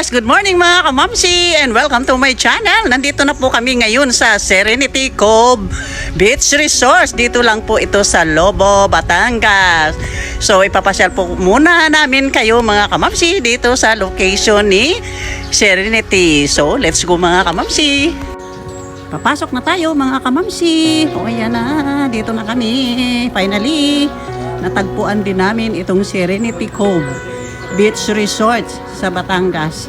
Yes, good morning mga kamamsi and welcome to my channel. Nandito na po kami ngayon sa Serenity Cove Beach Resort. Dito lang po ito sa Lobo, Batangas. So ipapasyal po muna namin kayo mga kamamsi dito sa location ni Serenity. So let's go mga kamamsi. Papasok na tayo mga kamamsi. O ayan na, dito na kami. Finally, natagpuan din namin itong Serenity Cove Beach Resort sa Batangas.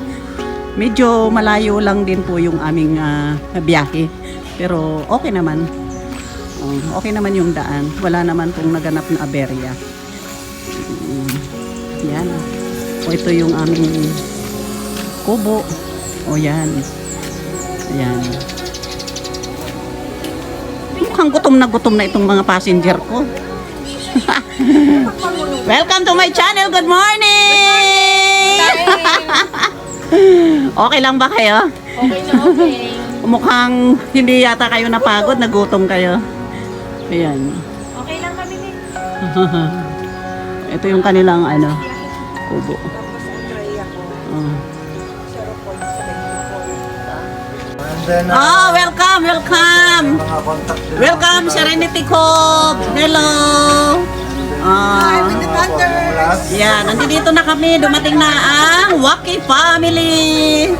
Medyo malayo lang din po yung aming biyahe. Pero okay naman. Okay naman yung daan. Wala naman pong naganap na aberya. Yan. O ito yung aming kubo. O yan. Ayan. Mukhang gutom na itong mga passenger ko. Welcome to my channel. Good morning! Okay lang ba kayo? Okay na okay. Mukhang hindi yata kayo napagod, nagutom kayo. Ayan. Okay lang kami din. Ito yung kanilang kubo. Tapos Andrea ko. 0.7 Welcome! Welcome, Serenity Cove! Hello! with the thunders. Yan, nandito na kami. Dumating na ang Wacky Family!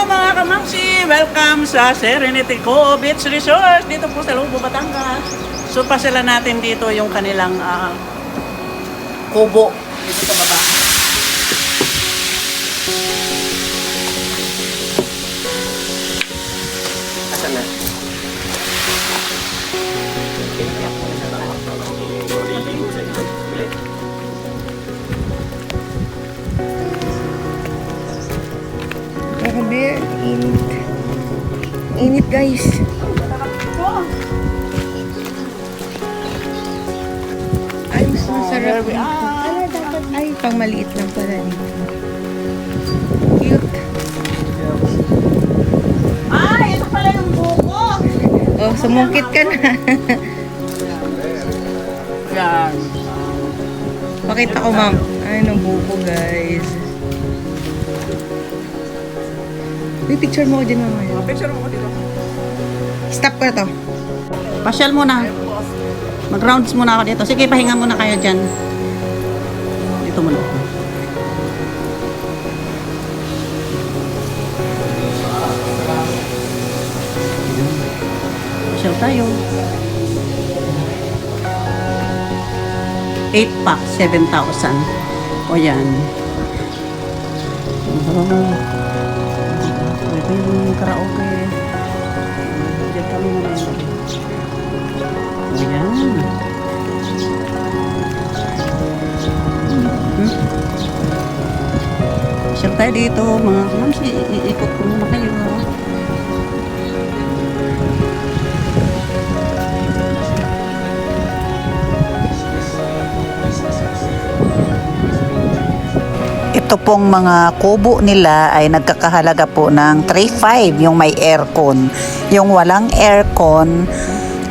Mga kamamsi, welcome sa Serenity Cove Beach Resort dito po sa Lobo, Batangas. So pasila natin dito yung kanilang kubo dito sa baba. Asan na? Grabe, init. Init guys. Ay, mas masarap dito. Ay, pang maliit lang pala dito. Cute. Ito pala yung buko. Oh, sumungkit ka na. Yan. Pakita ko, ma'am. Ay, ng buko guys. Uy, picture mo ko dyan mamaya. Picture mo ko dito. Stop ko na to. Pasyal muna. Mag-rounds muna ako dito. Sige, pahinga muna kayo dyan. Dito muna. Pasyal tayo. 8 pack, 7,000. O yan. Ito yung karaoke. Diyan kami muna yun. Ayan. Siya tayo dito, mga kamamsi. Iikot ko muna kayo. Ito pong mga kubo nila ay nagkakahalaga po ng 3,500 yung may aircon. Yung walang aircon,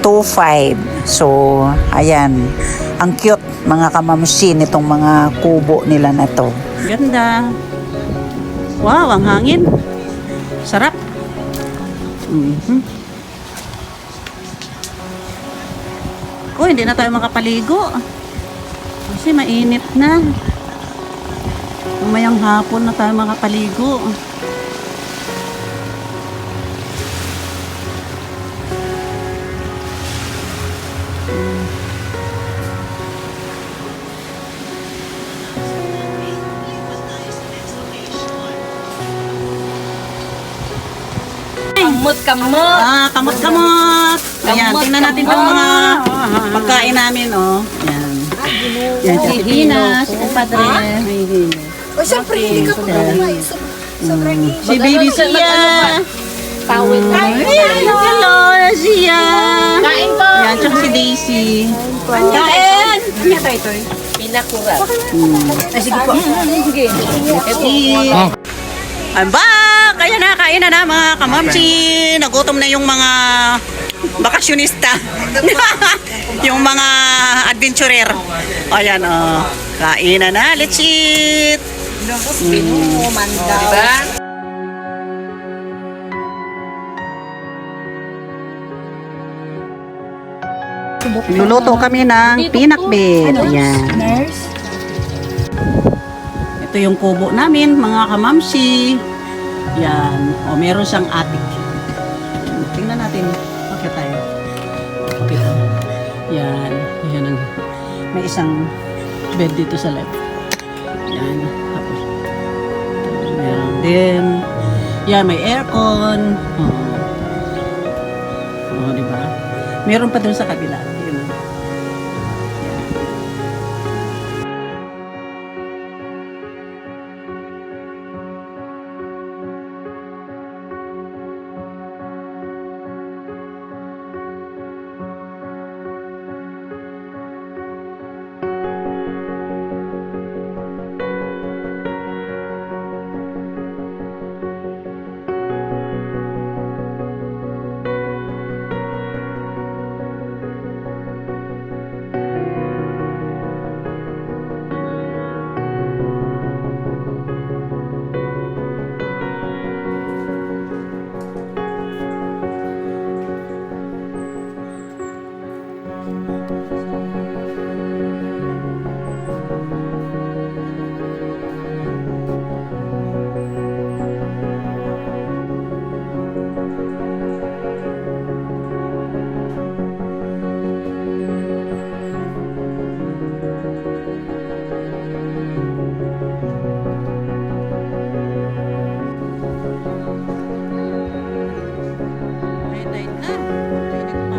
2,500. So, ayan. Ang cute mga kamamsi nitong mga kubo nila na to. Ganda. Wow, ang hangin. Sarap. Hindi na tayo makapaligo. Kasi mainit na. Umayang hapon na tayo makapaligo. Kamot. Kamot-kamot. Ayan, tingnan natin itong mga pagkain namin, oh. Ayan. Yan, si Hina, si Compadre. O, siyempre, hindi ka kumakain. Sobrang init. Si Baby Sia. Tawid. Hello, Sia. Kain po. Yan, tsaka si Daisy. Kain. Ano ito? Inakurat. Ay, sige po. Sige. I'm back! Kaya na, kain na mga kamamsi. Nagutom na yung mga bakasyonista. Yung mga adventurer. Ayan, kain na. Let's eat! Diba? Luluto kami ng pinakbet. Ayan. Nurse. Ito yung kubo namin, mga kamamsi. Yan. O, meron siyang attic. Yan. Tingnan natin. Okay tayo. Okay tayo. Yan. Yan ang, may isang bed dito sa left. Yan. Tapos, meron din. Yan, may aircon. Oh, di ba? Meron pa dun sa kabila. Yun. Yan. Night na. Init pa.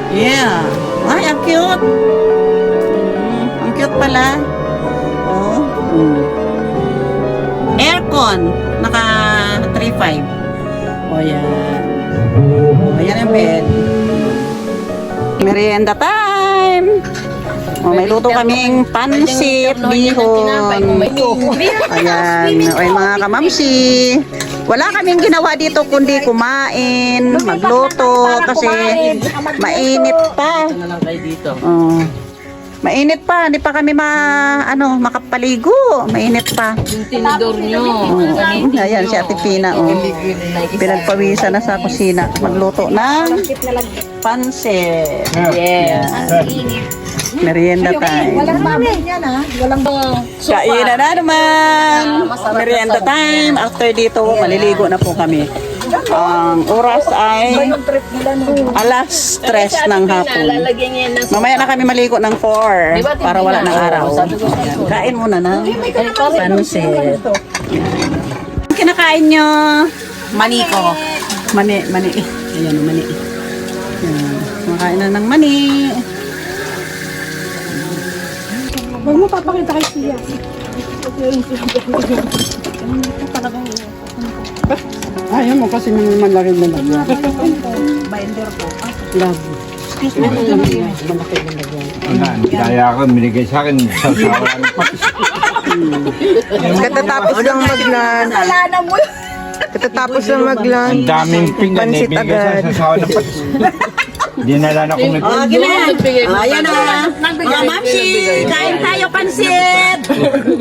Yeah. Ay, ang cute. Ang cute pala. Oh. Aircon. Naka 3.5. Oh, yan. Oh, yan ang bed. Merienda time. Oh, may luto kaming pansit, bihon. Ayan. O, mga kamamsi. Wala kaming ginawa dito kundi kumain, magluto kasi mainit pa. Na lang kayo dito. Oh. Mainit pa, hindi pa kami makapaligo. Mainit pa. Yung tinidor nyo. Oh. Ayan si Ate Pina, oh. Pinagpawisan na sa kusina. Magluto ng pansit. Yes. Merienda time. Walang babay yan, ha? Walang Kainan na naman. Merienda time. After dito, maliligo na po kami. Ang oras ay alas 3 ng hapon. Lalagyan niya ng Mamaya na kami maligo ng 4 para wala ng araw. Kain muna na. Pansit. Kinakain nyo? Mani ko. Mani. Ayan, mani. Ayan. Kumakain na ng mani. Huwag mo papakita kay Sia. Ayaw mo kasi nang malaki na lagyan. Binder po. Love. Excuse me. Malaki na lagyan. Daya ka, binigay sa akin sa sawan. Katatapos lang mag-lunch. Alana mo. Katatapos lang mag-lunch. Ang daming pinggan eh, Pansit binigay agad. sa sawan ng patis. Dinala na kung Oh, gina. Ayan na. Mga mamsi, kain tayo pansit.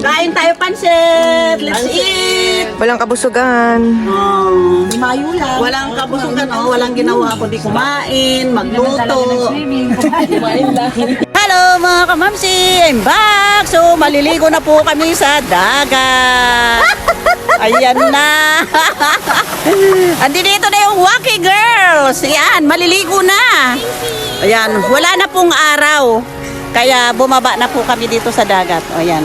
Kain tayo pansit. Let's eat. Walang kabusugan. Oh. Mayo lang. Walang kabusugan, oh. Walang ginawa kundi kumain, magluto. Hello mga kamamsi, I'm back. So maliligo na po kami sa dagat. Ayan na. Andi dito na yung Wacky Girls. Ayan, maliligo na. Ayan, wala na pong araw. Kaya bumaba na po kami dito sa dagat. O, ayan.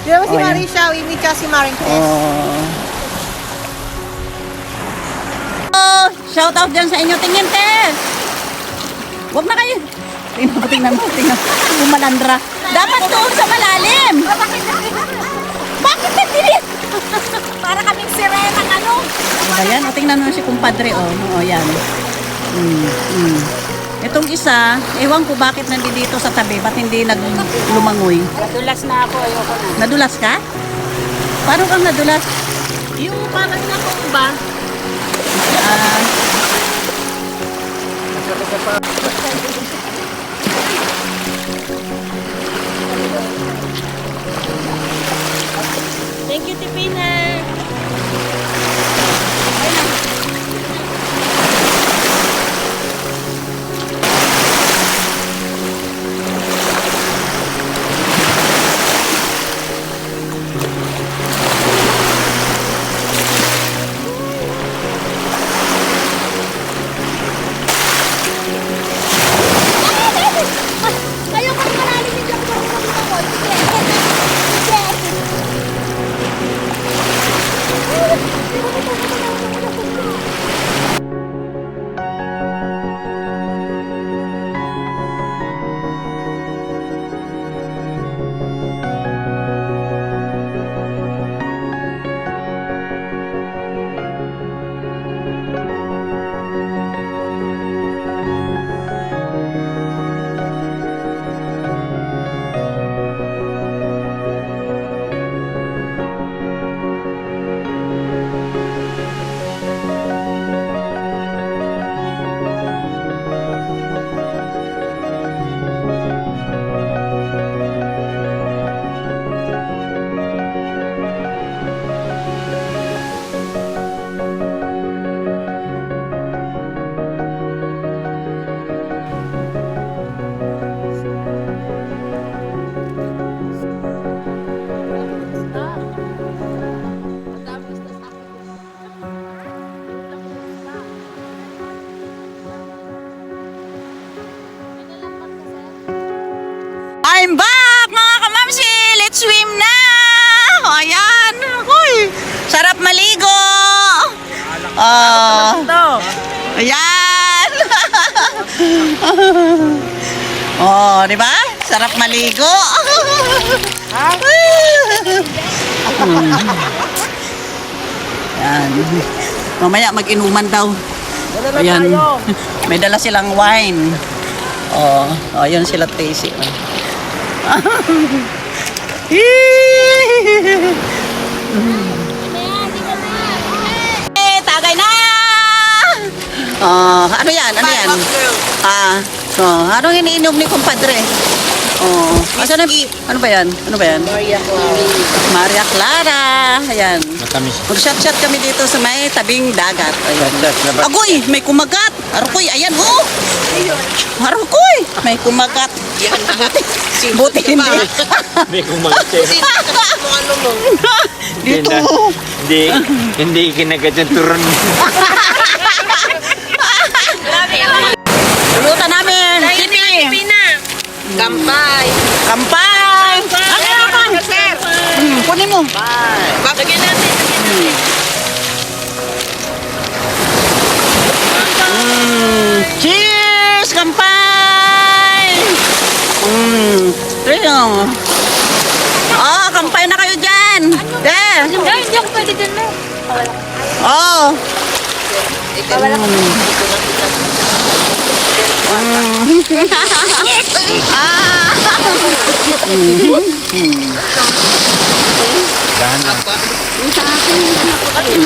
Di ba si Oh, yan. Marisha, imit ka si Maring Tess. Oh, shout out dyan sa inyo. Tingin, Tess. Huwag na kayo. Tingnan mo. Bumalandra. Dapat doon sa malalim. Bakit nagdilit? Para kaming sirena ng ano. Ayan, o tingnan mo si kumpadre, o. O, yan. Itong isa, ewan ko bakit nandito sa tabi, ba't hindi naglumangoy? Nadulas na ako, ayoko na. Nadulas ka? Paano kang nadulas? Yung parang nakumba. Ah, Thank you, Tipina. Kayo kung malalim yung joke mo ako. I'm back, mga kamamsi! Let's swim na! O, ayan. Uy, sarap maligo! Ayan! Oh, di ba? Sarap maligo. Ayan. Mamaya mag-inuman daw. Ayan. May dala silang wine. Oh, yun sila Tracy. Tagay na! Ano yan? Ano yan? Anong iniinom ni kumpadre? Asan na? Ano ba yan? Ano ba yan? Maria Clara. Ayan. Matamis. Mag-shot-shot kami dito sa may tabing dagat. Ayan. Agoy, may kumagat. Arukoy, ayan, oh. Arukoy, may kumagat. Buti hindi. May kumagat. Dito. Hindi kinagat yung turon. Luta namin. Sini. Kampay. Kampay. Ano Sir. kunin mo. Lagyan natin. Cheers! Kampay! Trio. Kampay na kayo dyan. There. Hindi ako pwede dyan na.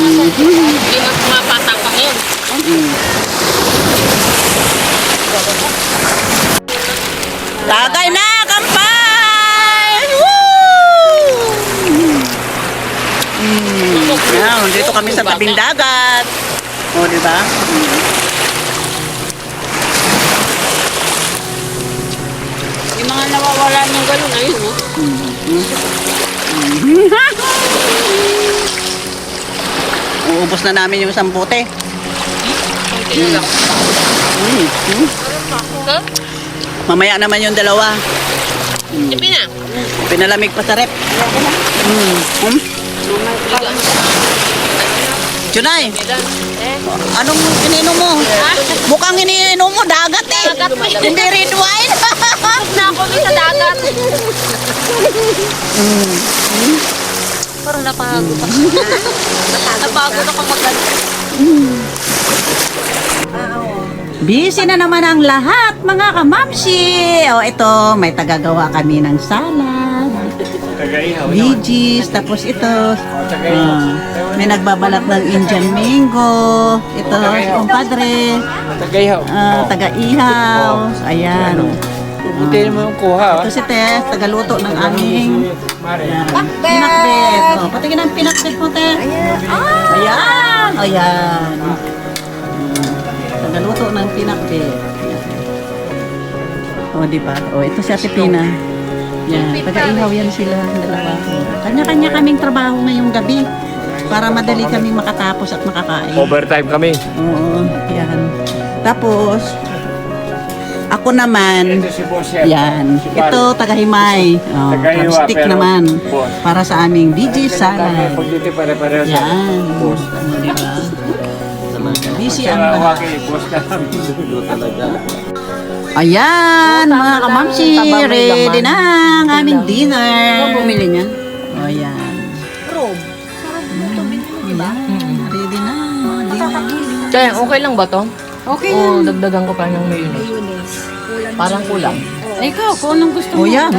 Hindi na pumapatang pa ngayon. Tagay na, kampay! Woo! Yan, dito kami sa tabing dagat. O, di ba? Yung mga nawawala ng galon, ayun, oh. Inubos na namin yung sampute. Konti na lang. Huh? Mamaya naman yung dalawa. Sipi na. Pinalamig pa sa rep. Junay, anong ininom mo? Mukhang ininom mo, dagat eh. Hindi red wine. Na ako sa dagat. Parang napagod ako. Napagod ako magdala. Busy na naman ang lahat, mga kamamsi. O ito, may tagagawa kami ng salad, Tagaihaw. veggies, tapos ito, may nagbabalat ng Indian mango. Ito, kumpadre, Tagaihaw. taga-ihaw. Ayan. Buti mo yung kuha. Ito si Tess, tagaluto ng aming Mare. pinakbet. O, patingin ang pinakbet mo, Tess. Ayan. Ayan. Tagaluto ng pinakbet. O, di ba? O, ito si Ate Pina. Yan, taga-ihaw yan sila, dalawa. Kanya-kanya kaming trabaho ngayong gabi para madali kaming makatapos at makakain. Overtime kami. Oo, yan. Tapos, ako naman, Ito si Boss Chef. yan. Si Pal. Ito, taga-himay. Oh, Taga-hiwa, stick pero naman. boss. Para sa aming DJ salad. Pag dito pare-pareho sa Yan. boss. Di ba? Busy Siya ang nga lahat. waki, boss ka lang. talaga. Ayan, mga kamamsi, ready na ang aming dinner. Bumili niyan. O, yan. Ready na. Dinner. Kaya, okay lang ba to? Okay O dagdagan ko pa ng mayonnaise? Parang kulang. Ikaw, kung anong gusto O, yan.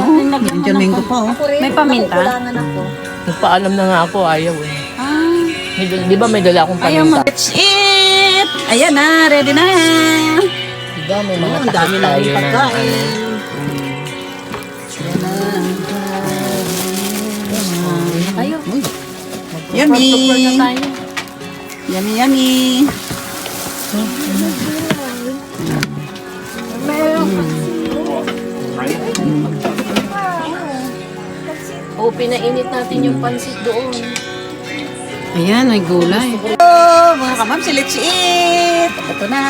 Indian mango pa, oh. May paminta? Nagpaalam na nga ako, ayaw eh. Di ba may dala akong Ayaw paminta? Let's eat! Ayan na, ready na. Di ba may mga Ang dami na tayo yung na pagkain. Ayan na. tayo. Uy. Yummy! na tayo. Yummy, yummy! O, pinainit natin yung pansit doon. Ayan, may gulay. Oh, mga kamamsi, let's eat! Ito na!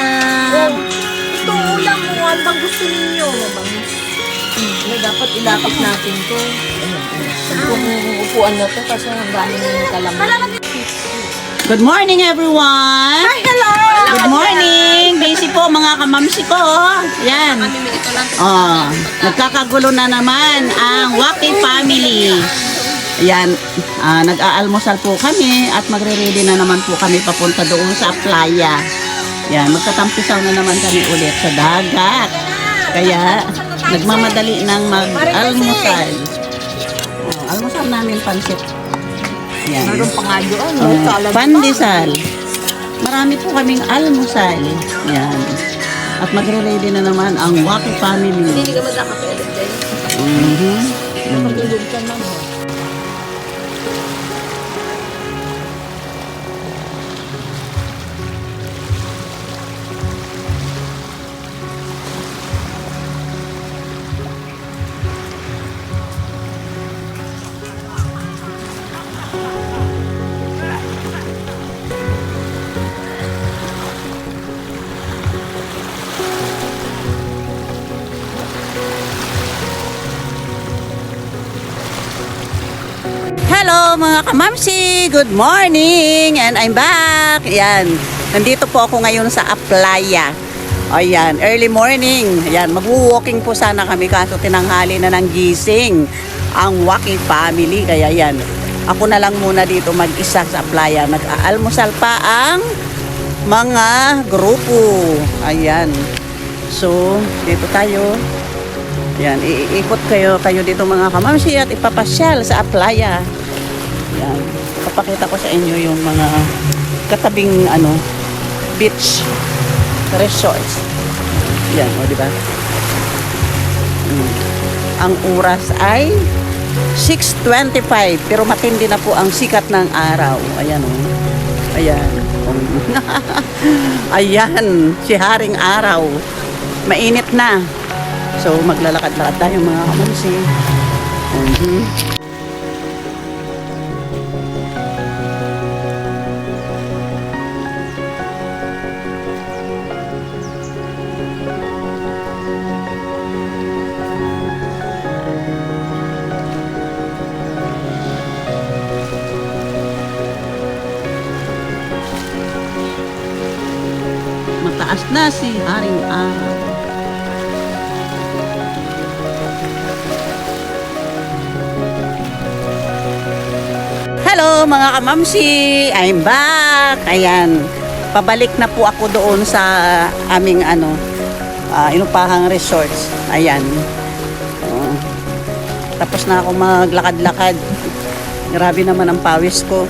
Ito ulam mo, ano bang gusto ninyo? Dapat ilapit natin to. Kung upuan na to, kasi ang daming kalaman. Good morning, everyone! Hi, hello! Good morning! Busy po, mga kamamsi ko. Yan. Oh, nagkakagulo na naman ang Waki family. Yan, nag-aalmusal po kami at magre-ready na naman po kami papunta doon sa playa. Yan, magtatampisaw na naman kami ulit sa dagat. Kaya, nagmamadali ng mag-almusal. Oh, almusal namin pansit. Yan. Meron pa nga doon. Pandesal. Marami po kaming almusal. Yan. At magre-ready na naman ang Waki family. Hindi ka magkakapelit din. Matulog ka naman. Hello mga kamamsi! Good morning! And I'm back! Yan. Nandito po ako ngayon sa Aplaya. Ayan, early morning. Ayan, magwo-walking po sana kami kaso tinanghali na ng gising ang Waki family. Kaya yan, ako na lang muna dito mag-isa sa Aplaya. Nag-aalmusal pa ang mga grupo. Ayan. So, dito tayo. Yan, iikot kayo dito mga kamamsi at ipapasyal sa Aplaya. Yan, papakita ko sa inyo yung mga katabing beach resorts. Yan, o diba? Ang oras ay 6:25 pero matindi na po ang sikat ng araw. Ayan o. Ayan. Ayan, si Haring Araw. Mainit na. So, maglalakad-lakad tayo mga kamansi. Tumaas na si Haring Araw. Hello mga kamamsi! I'm back! Ayan, pabalik na po ako doon sa aming inupahang resorts. Ayan. Tapos na ako maglakad-lakad. Grabe naman ang pawis ko.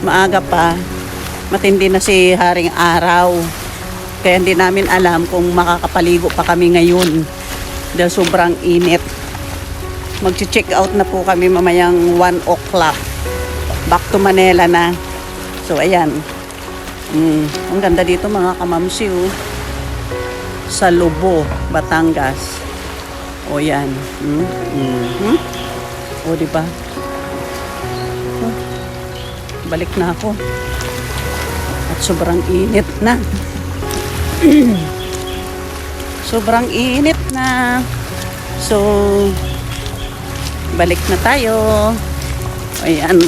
Maaga pa. Matindi na si Haring Araw. Kaya hindi namin alam kung makakapaligo pa kami ngayon. Dahil sobrang init. Mag-check out na po kami mamayang 1 o'clock. Back to Manila na. So ayan. Ang ganda dito mga kamamsi. Sa Lobo, Batangas. O yan. O diba? Balik na ako. At sobrang init na. Sobrang init na. So, balik na tayo. Ayan.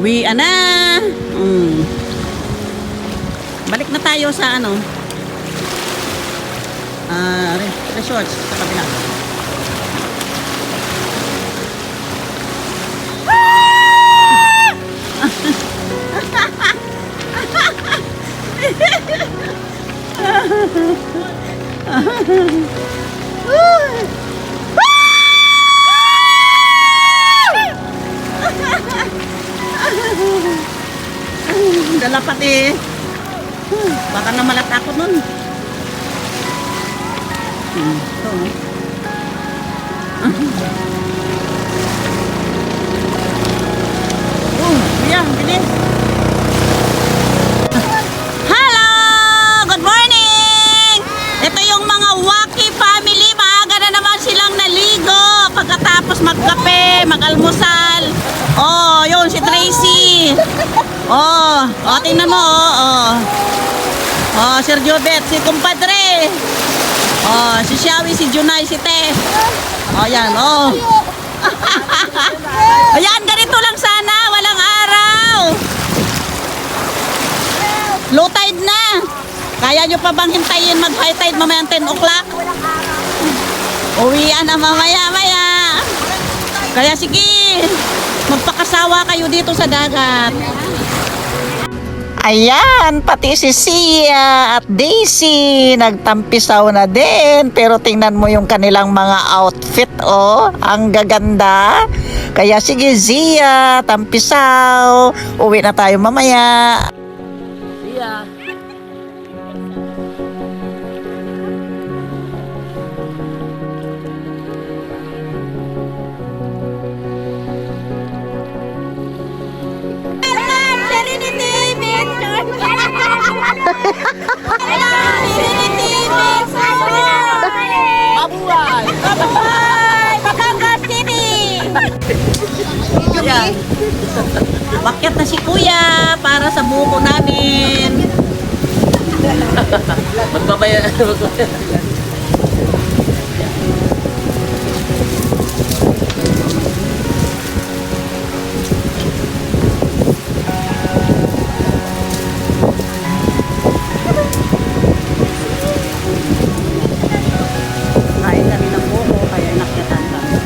Uwian na. Balik na tayo sa resorts sa kabila. Dala pati. Baka na malatakot nun. Ito. Kuya, bilis. Hello! Good morning! Ito yung mga Waki family. Maaga na naman silang naligo. Pagkatapos magkape, mag-almusal. Oh, yun si Tracy. Oh, tingnan mo. Oh, Sir Jobet, si kumpadre. Oh, si Xiaowi, si Junay, si Te. Oh, yan, oh. Ayan, ganito lang sana. Walang araw. Low tide na. Kaya nyo pa bang hintayin mag-high tide mamayang 10 o'clock? Uwian na mamaya-maya. Kaya sige, magpakasawa kayo dito sa dagat. Ayan, pati si Sia at Daisy nagtampisaw na din. Pero tingnan mo yung kanilang mga outfit, oh. Ang gaganda. Kaya sige, Zia, tampisaw. Uwi na tayo mamaya. Sia. Mabuhay! Mabuhay! Batangas City! Ayan. Bakyat na si Kuya para sa buko namin. Magbabayan. Kain kami ng buko kaya nakyatan kami.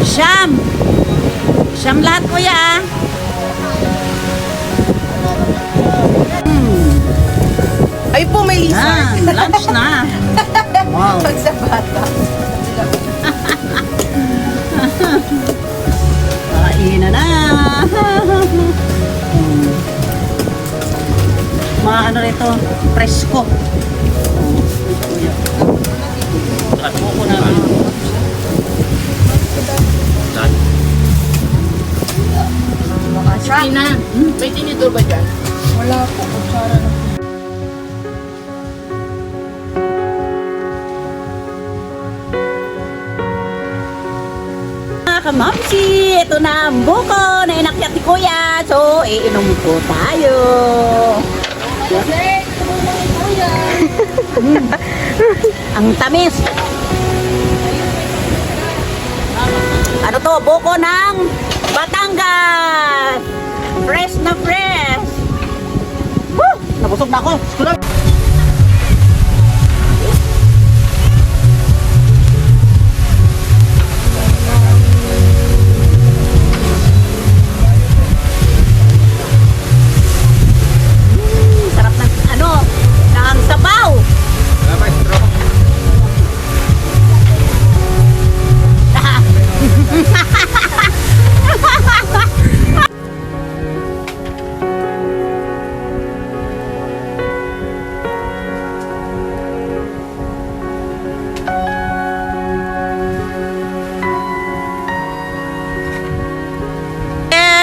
Siyam! Siyam lahat Kuya ah. Ay po, may lizard. Lunch na. Wow. Pag sa bata. Kainan na. Mga rito, presko. Buko namin. Sige na. May tinidor ba dyan? Wala po, kutsara na. Mga kamamsi, ito na ang buko na inakyat ni Kuya. So, iinom po tayo. Ang tamis. Ano to? Buko ng Batangas. Fresh na fresh. Woo! Nabusog na ako. Sarap ng ng sabaw.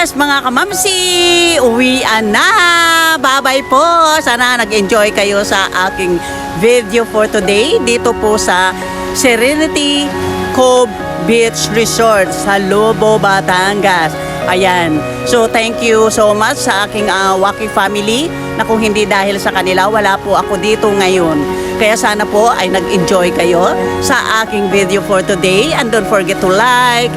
Yes, mga kamamsi, uwian na. Bye-bye po. Sana nag-enjoy kayo sa aking video for today dito po sa Serenity Cove Beach Resort sa Lobo, Batangas. Ayan. So, thank you so much sa aking Waki family na kung hindi dahil sa kanila, wala po ako dito ngayon. Kaya sana po ay nag-enjoy kayo sa aking video for today. And don't forget to like,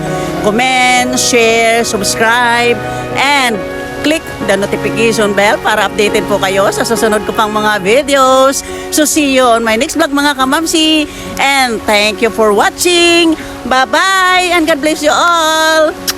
comment, share, subscribe, and click the notification bell para updated po kayo sa susunod ko pang mga videos. So see you on my next vlog mga kamamsi. And thank you for watching. Bye-bye and God bless you all.